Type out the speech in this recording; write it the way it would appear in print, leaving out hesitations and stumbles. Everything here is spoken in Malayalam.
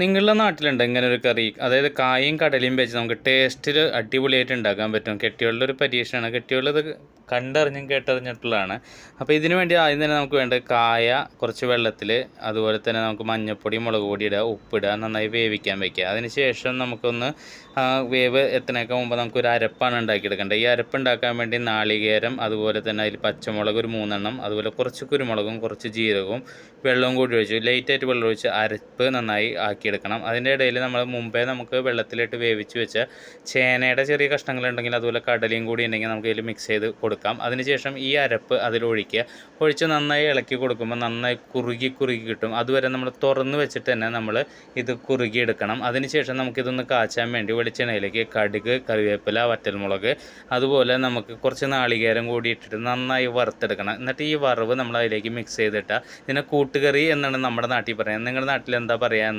നിങ്ങളുടെ നാട്ടിലുണ്ട് ഇങ്ങനെ ഒരു കറി? അതായത് കായും കടലയും വെച്ച് നമുക്ക് ടേസ്റ്റിൽ അടിപൊളിയായിട്ട് ഉണ്ടാക്കാൻ പറ്റും. കെട്ടികളുടെ ഒരു പരീക്ഷണമാണ്. കെട്ടികളിത് കണ്ടറിഞ്ഞും കേട്ടറിഞ്ഞിട്ടുള്ളതാണ്. അപ്പോൾ ഇതിനു വേണ്ടി ആദ്യം തന്നെ നമുക്ക് വേണ്ടത് കായ കുറച്ച് വെള്ളത്തിൽ, അതുപോലെ തന്നെ നമുക്ക് മഞ്ഞൾപ്പൊടി, മുളക് പൊടി ഇടുക, ഉപ്പിടുക, നന്നായി വേവിക്കാൻ വയ്ക്കുക. അതിന് ശേഷം നമുക്കൊന്ന് വേവ് എത്തണേക്ക് മുമ്പ് നമുക്കൊരു അരപ്പാണ് ഉണ്ടാക്കിയെടുക്കേണ്ടത്. ഈ അരപ്പ് ഉണ്ടാക്കാൻ വേണ്ടി നാളികേരം, അതുപോലെ തന്നെ അതിൽ പച്ചമുളക് ഒരു 3 എണ്ണം, അതുപോലെ കുറച്ച് കുരുമുളകും കുറച്ച് ജീരകവും വെള്ളവും കൂടി ഒഴിച്ച് ലൈറ്റായിട്ട് വെള്ളം ഒഴിച്ച് അരപ്പ് നന്നായി ആക്കിയെടുക്കണം. അതിൻ്റെ ഇടയിൽ നമ്മൾ മുമ്പേ നമുക്ക് വെള്ളത്തിലിട്ട് വേവിച്ച് വെച്ച ചേനയുടെ ചെറിയ കഷ്ണങ്ങളുണ്ടെങ്കിൽ, അതുപോലെ കടലയും കൂടി ഉണ്ടെങ്കിൽ നമുക്ക് ഇതിൽ മിക്സ് ചെയ്ത് കൊടുക്കാം. അതിനുശേഷം ഈ അരപ്പ് അതിലൊഴിക്കുക. ഒഴിച്ച് നന്നായി ഇളക്കി കൊടുക്കുമ്പോൾ നന്നായി കുറുകി കിട്ടും. അതുവരെ നമ്മൾ തുറന്ന് വെച്ചിട്ട് തന്നെ നമ്മൾ ഇത് കുറുകി എടുക്കണം. അതിനുശേഷം നമുക്കിതൊന്ന് കാച്ചാൻ വേണ്ടി വെളിച്ചെണ്ണയിലേക്ക് കടുക്, കറിവേപ്പില, വറ്റൽമുളക്, അതുപോലെ നമുക്ക് കുറച്ച് നാളികേരം കൂടി ഇട്ടിട്ട് നന്നായി വറുത്തെടുക്കണം. എന്നിട്ട് ഈ വറവ് നമ്മൾ അതിലേക്ക് മിക്സ് ചെയ്തിട്ട് ഇതിനെ കൂട്ടുകറി എന്നാണ് നമ്മുടെ നാട്ടിൽ പറയുന്നത്. നിങ്ങളുടെ നാട്ടിൽ എന്താ പറയുക?